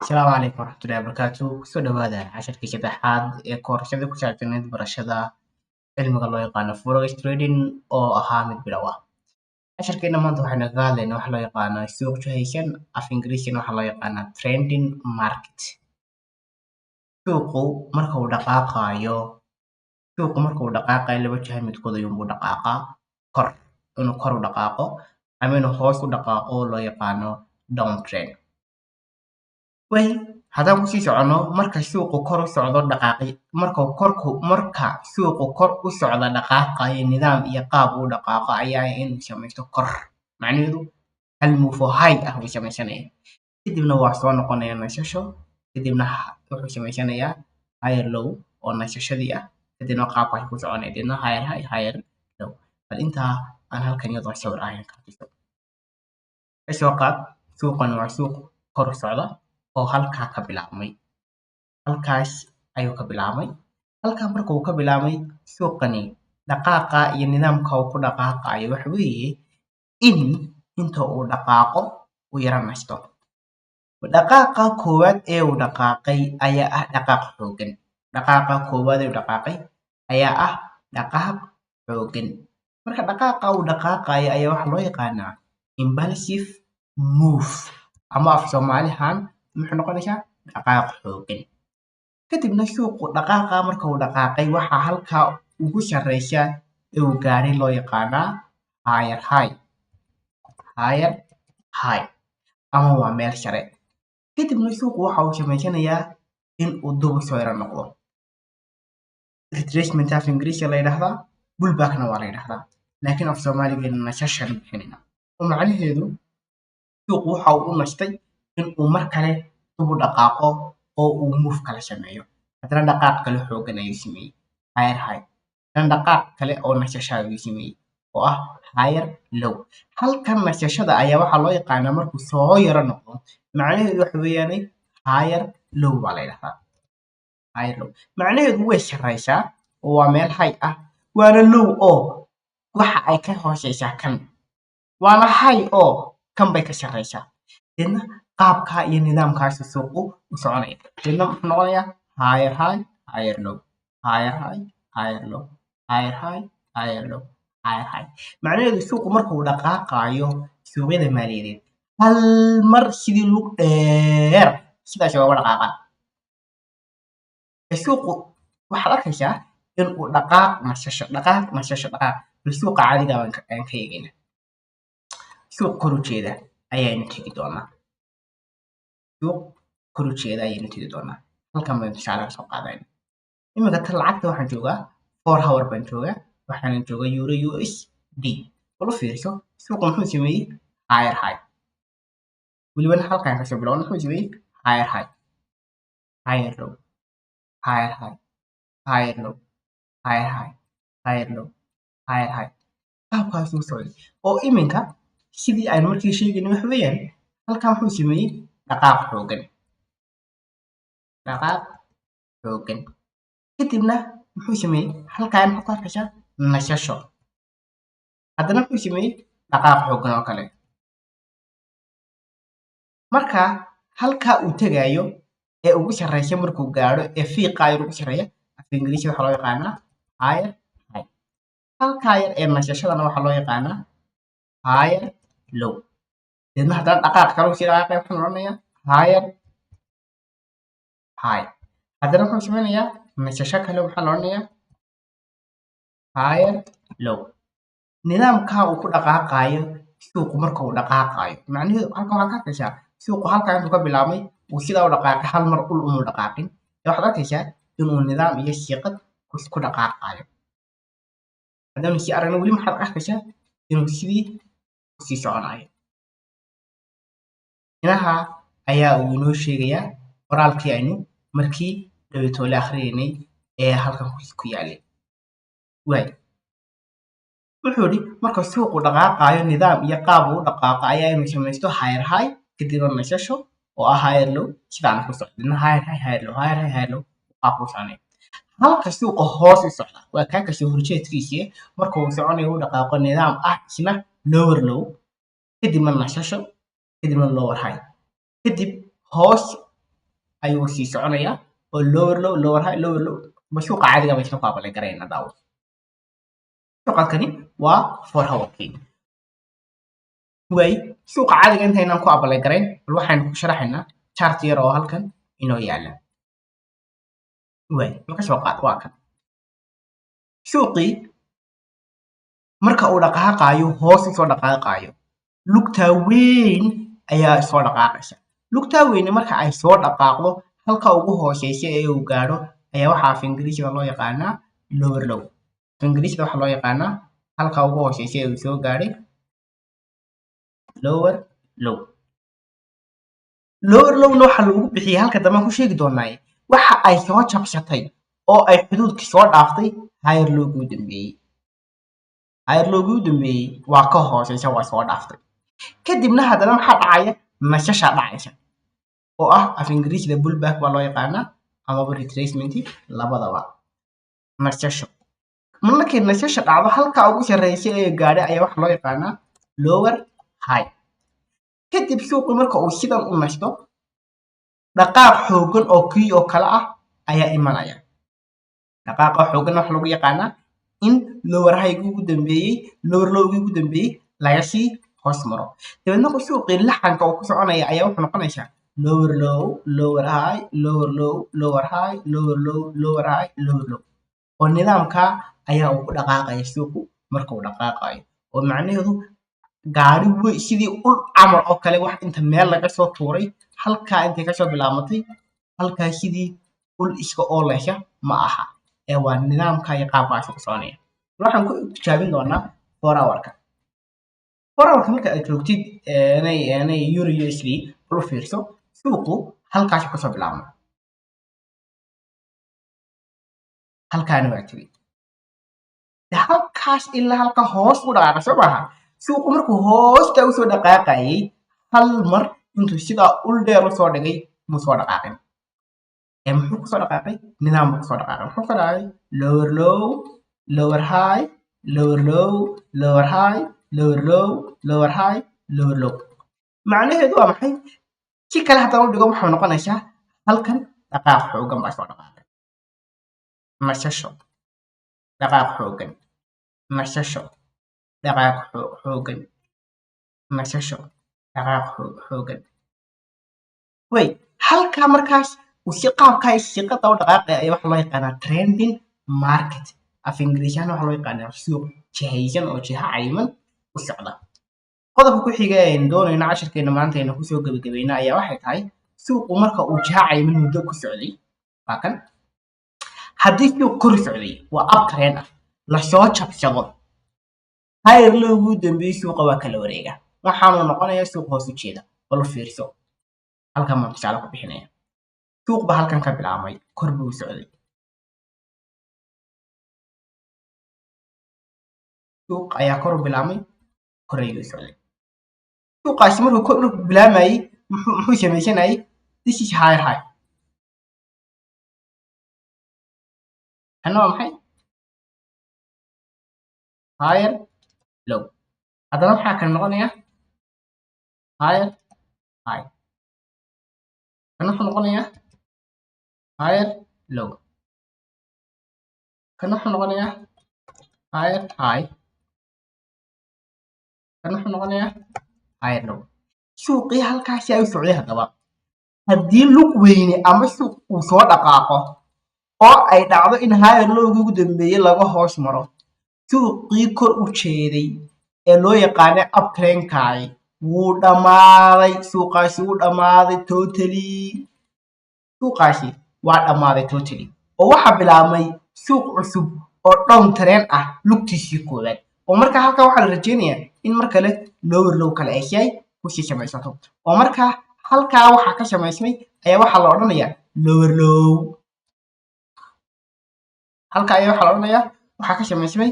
Asalaamu calaykum waraxmatullaahi wabarakaatuh. Kusoo dhawaada casharkii saddexaad ee koorsada ku saabsaneyd barashada cilmiga loo yaqaano forex trading oo ahaa mid bilow ah. Casharkeena maanta waxaynu kaga hadlaynaa waxa loo yaqaano suuq jahaysan, af Ingiriisiga waxaa loo yaqaanaa trending market. Suuqu marka uu dhaqaaqayo laba jiha midkood ayuunbuu dhaqaaqaa, inuu kor u dhaqaaqo ama inuu hoos u dhaqaaqo oo loo yaqaano downtrend. Haddaan kusii socono marka suuqu kor u socdo marka suuqu kor u socdo dhaqaaqayo nidaam iyo qaab uu dhaqaaqo ayaa inuu samaysto kor, macnaheedu hal move oo high ah buu samaysanaya, kadibna waa soo noqonaya nasasho, kadibna wuxuu samaysanayaa higher low oo nasashadii ah, kadibna qaabkaas ku soconaya, kadibna higher high higher low. Bal intaa aan halkan iyadoo sawir ahayn ka tuso. Kasoo qaad suuqan waa suuq kor u socda oo halkaa ka bilaabmay, halkaas ayuu ka bilaabmay. Halkaa marka uu ka bilaabmay suuqani dhaqaaqa iyo nidaamka uu ku dhaqaaqayo waxa weeye in inta uu dhaqaaqo uu yara nasto. Dhaqaaqa koowaad ee uu dhaqaaqay ayaa ah dhaqaaq xooggan. Marka dhaqaaqa uu dhaqaaqayo ayaa waxaa loo yaqaanaa impulsive move ama af Soomaali ahaan muxuu noqonaysaa dhaqaaq xooggan. Kadibna suuqu dhaqaaqa marka uu dhaqaaqay waxaa halkaa ugu sarreysa ee uu gaadhay loo yaqaanaa higher high ama waa meel sare. Kadibna suuqu waxa uu samaysanayaa in uu dib u soo yara noqdo. Retracement af Ingiriisiga la yidhaahdaa, pullbackna waa la yidhaahdaa, laakiin af Soomaaligeena nasashaan bixinayna. Oo macnaheedu suuqu waxa uu u nastay in uu mar kale dib u dhaqaaqo oo uu move kale sameeyo. Haddana dhaqaaq kale xooggan ayuu sameeyey, higher high. Haddana dhaqaaq kale oo nasasho ayuu sameeyey oo ah higher low. Halkan nasashada ayaa waxaa loo yaqaanaa markuu soo yara noqdo, macnaheedu waxa weeyaan higher low baa la yidhaahdaa. Macnaheedu way sarreysaa oo waa meel high ah, waana low oo waxa ay ka hooseysaa kan, waana high oo kan bay ka sarreysaa. Deedna qaabkaa iyo nidaamkaas suuqu u soconaya. Deedna muxuu noqonayaa higher high higher low, higher high higher low, higher high higher low, higher high. Macnaheedu suuqu marka uu dhaqaaqayo suuqyada maaliyadeed hal mar sidii lug dheer sidaas uga dhaqaaqaan. Suuqu waxaad arkaysaa in uu dhaqaaq nasasho. Bal suuqa caadiga ah ayaan ka eegaynaa. Suuq kor u jeeda ayaynu tegi doonaa. Halkan baynu tusaale ka soo qaadayna. Iminka tan lacagta waxaan joogaa 4 hour baan joogaa, waxaanan joogaa Euro USD. Bal u fiirso suuqu muxuu sameeyey higher high. Welibana halkaan kasoo bilowna muxuu sameeyey higher high, higher low, higher high, higher low, higher high, higher low, higher high. Qaabkaasuu socday oo iminka sidii aynu markii sheegaynay waxa weeyaan halkan wuxuu sameeyey dhaqaaq xooggan. Kadibna muxuu sameeyey halkaan maxaad ku arkaysaa nasasho. Haddana muxuu sameeyey dhaqaaq xooggan oo kale. Marka halkaa uu tagayo ee ugu sarreysa markuu gaadho ee fiiqa ayuu ugu sarreeya, af Ingiriisiga waxaa loo yaqaanaa higher high. Halkaa yar ee nasashadana waxaa loo yaqaanaa higher low. Deedna haddana dhaqaaq kale uu sii dhaqaaqaya waxaan odhanayaa higher high. Haddana wuxuu sameynayaa nasasho kale waxaan odhanayaa higher low. Nidaamkaa uu ku dhaqaaqayo suuqu marka uu dhaqaaqayo, macnaheedu halkan waxaad ka arkaysaa suuqu halkaa intuu ka bilaabmay uu sidaa u dhaqaaqay, hal mar umuu dhaqaaqin. Waxaad arkaysaa inuu nidaam iyo siiqad ku dhaqaaqayo. Haddaynu sii aragno weli maxaad arkaysaa inuu sidii u sii soconayo. Inaha ayaa uu inoo sheegayaa qoraalkii aynu markii dhaweytoole akhriyeynay ee halkan ku yaalay. Wuxuu yidhi marka suuqu dhaqaaqayo nidaam iyo qaab uu u dhaqaaqo ayaa inuu samaysto higher high kadibna nasasho oo ah higher low sidaana ku socda. Deedna higher high higher low, higher high higher low qaabku u soconaya. Halka suuqa hoos u socda waa kaa kasoo horjeedkiisa marka uu soconayo uu dhaqaaqo nidaam ah isna lower low, kadibna nasasho, kadibna lower high, kadib hoos ayuu sii soconayaa oo lower low lower high lower low suuqa caadiga bay isla ku apply garayna daawo suuqankani waa 4 hour key way suuqa caadiga intaynaan ku apply garayn bal waxaynu ku sharaxaynaa chart yar oo halkan inoo yaala way marka soo qaad waa kan suuqii marka uu dhaqaaqayo hoos u soo dhaqaaqayo lugta weyn ayaa soo dhaqaaqaysa lugta weyn marka ay soo dhaqaaqdo halka ugu hooseysa ee uu gaadho ayaa waxa af Ingiriisiga loo yaqaanaa lower low Ingiriisiga waxa loo yaqaanaa halka ugu hooseysa ee uu soo gaadhay lower low lower low waxa lagu bixiyay halka dambe ku sheegi doonaa waxa ay soo jabsatay oo ay xuduudkii soo dhaaftay higher low ugu dambeeyay higher low ugu dambeeyay waa ka hooseysa waa soo dhaaftay kadibna haddana maxaa dhacaya nasasha dhacaysa oo ah af Ingiriisiga pullback waa loo yaqaanaa ama retracement labadaba nasasho markii nasasha dhacdo halka ugu sarreeyay ee gaadhay ayaa waxa loo yaqaanaa lower high kadib suuqu marka uu sidan u nasto dhaqaaq xoogan oo kii oo kala ah ayaa imanaya dhaqaaqa xoogan waxa lagu yaqaanaa in lower high ugu dambeeyay lower low ugu dambeeyay laga sii hoos maro dabadna suuqii laxanka uu ku soconaya ayaa wuxuu noqonaysaa lower low lower high lower low lower high lower low lower high lower low oo nidaamka ayaa uu ku dhaqaaqaya suuqu marka uu dhaqaaqayo oo macnaheedu gaari weyn sidii ul camal oo kale wax inta meel laga soo tuuray halka intay ka soo bilaabatay halka sidii ul iska ooleysha ma aha ee waa nidaamka iyo qaabkaas u soconaya waxaan ku tijaabin doonaa 4 hour-ka 4 hour-ka marka aad joogtid inay euro USD u fiirso suuqu halkaas ka soo bilaabmo halkaan waa tiri halkaas ilaa halka hoos u dhaqaaqay soo maaha suuqu markuu hoosta u soo dhaqaaqayay hal mar intuu sidaa ul dheer u soo dhigay muu soo dhaqaaqin muxuu ku soo dhaqaaqay nidaam buu ku soo dhaqaaqay muxuu ka dhacay lower low lower high lower low lower high lower low lower high lower low macnaheedu waa maxay si kale haddaan u dhigo waxay noqonaysaa halkan dhaqaaq xoogan baa soo dhaqaaqay nasasho dhaqaaq xoogan nasasho dhaqaaq xoogan nasasho dhaqaaq xoogan way halka markaas si qaabka shaqada u dhaqaaqay ayaa waxa loo yaqaanaa trending market af Ingiriisiga waxa loo yaqaanaa suuq jihaysan oo jiha cayman u socda qodobka ku xiga ee doonayna cashirkeena maanta aynu ku soo gabagabeynaa ayaa waxay tahay suuqu marka uu jiha cayman muddo ku socday waa kan haddii suuq kor socday waa uptrend ah la soo jabsado higher low ugu dambeeyay suuqa waa kala wareega waxaanu noqonayaa suuq hoos u jeeda bal fiirso halkan ma tusaale ku bixinaya suuq ba halkan ka bilaabmay kor buu socday suuq ayaa kor u bilaabmay kor ayuu socday suuqaasi markuu kor u bilaabayay muxuu samaysanayay this is higher high waa maxay higher low haddana maxaa kale noqonaya higher high kan wuxuu noqonayaa higher low kan wuxuu noqonayaa higher high kan wuxuu noqonayaa higher low suuqii halkaasi ay u socday haddaba haddii lug weyne ama suuq uu soo dhaqaaqo oo ay dhacdo in higher low ugu dambeeyay laga hoos maro suuqii kor u jeeday ee loo yaqaanay uptrendkaay wuu dhammaaday suuqaasi wuu dhammaaday totally suuqaasi waa dhammaaday totally oo waxaa bilaabmay suuq cusub oo down trend ah lugtiisii koowaad oo markaa halkaa waxaa la rajeynayaa in mar kale lower low kale ay yahay kusii samaysato oo markaa halkaa waxaa ka samaysmay ayaa waxaa la odhanayaa lower low halkaa ayaa waxaa la odhanayaa waxaa ka samaysmay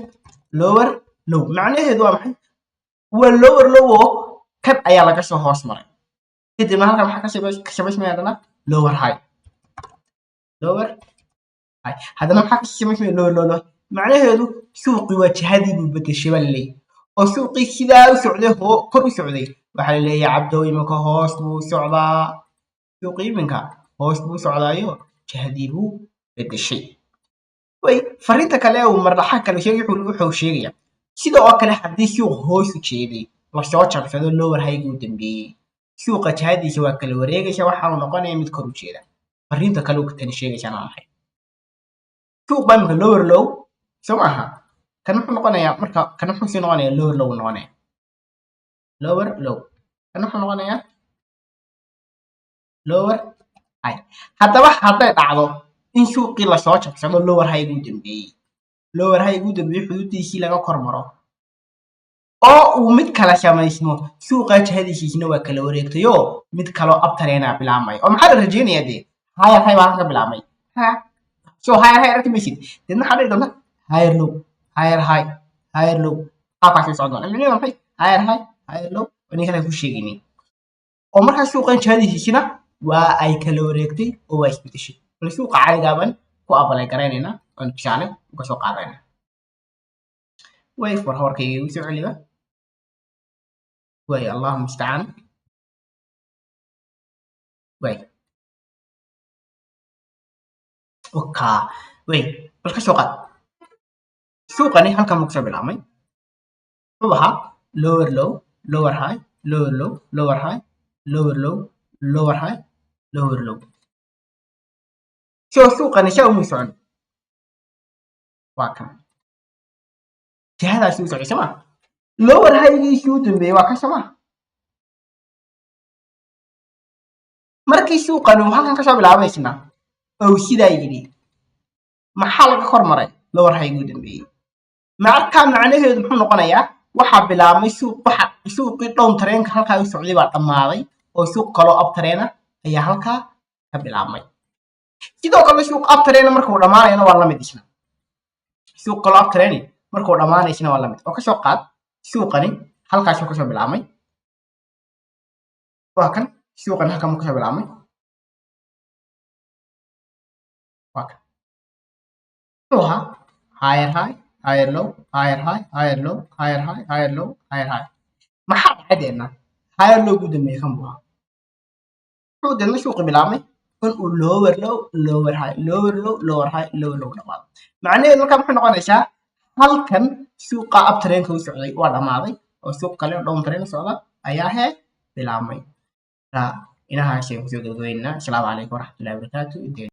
lower low macnaheedu waa maxay waa lower low oo kan ayaa laga soo hoos maray kadibna halkan maxaa ka samaysmay haddana lower high lower high haddana maxaa ka samaysmay lower low macnaheedu suuqii waa jihadii buu bedeshay baa laleeyahay oo suuqii sidaa u socday kor u socday waxaa laleeyahay cabdow iminka hoos buu socdaa suuqii iminka hoos buu socdaayo jihadii buu bedeshay. way fariinta kale uu marlaxa kale sheegay wuxuu sheegaya sida oo kale haddii suuq hoos u jeeday lasoo jabsado lower high uu dambeeyey suuqa jihadiisa waa kala wareegaysa waxaanu noqonaya mid kor u jeeda. fariinta kale uu tan sheegaysana maxay suuq baa marka lower low soo maaha kan wuxuu noqonayaa marka kan wuxuu sii noqonayaa lower low noqonaya lower low kan wuxuu noqonayaa lower high. haddaba hadday dhacdo in suuqii lasoo jabsado lower high uu dambeeyey xuduudiisii laga kor maro oo uu mid kala samaysmo suuqa jihadiisina waa kala wareegtayo mid kaloo abtareena bilaabmay oo maxaa la rajeynayaa dee higher high baa ka bilaabmay so higher high aragti maysid deedna waxaa dhici doonta higher low higher high higher low qaabkaasay socon doona micnaheedu maxay higher high higher low ninkan ku sheegaynay oo markaa suuqan jihadiisina waa ay kala wareegtay oo waa isbedeshay bal suuqa caligaaban ku abalay garaynayna oon tusaale uga soo qaadayna way for horkayga igu soo celiba way allah mustacaan way oka way bal ka soo qaad suuqani halkan muu kasoo bilaabmay wuxuu ahaa lower low lower high lower low lower high lower low lower high lower low so suuqani saa umuu socon waa kan jihadaasi u socday soo maa lower high-giisii u dambeeyey waa kan soo maa markii suuqani uu halkan kasoo bilaabaysna oo sidaa yidhi maxaa laga kor maray lower high-gii u dambeeyey markaa macnaheedu muxuu noqonayaa waxaa bilaabmay suuqii down tareenka halkaa u socday baa dhammaaday oo suuq kaloo up tareena ayaa halkaa ka bilaabmay sidoo kale suuq up tareena markuu dhammaanayana waa lamid isna suuq kaloo up tareeni markuu dhammaanaysana waa lamid oo kasoo qaad suuqani halkaasuu kasoo bilaabmay waa kan suuqani halkan muu kasoo bilaabmay waa kan wuxuu ahaa higher high higher low higher high higher low higher high higher low higher high maxaa dhacay deedna higher low ugu dambeeyey kan buu ahaa wuxuu deedna suuqi bilaabmay in uu lower low lower high lower low lower high lower low dhamaado macnaheedu markaa muxuu noqonaysaa halkan suuqa up tareenka u socday waa dhammaaday oo suuq kale oo down tareen socda ayaa bilaabmay inahaasay kusoo gabagabeynaa. asalaamu calaykum waraxmatullahi wabarakaatu.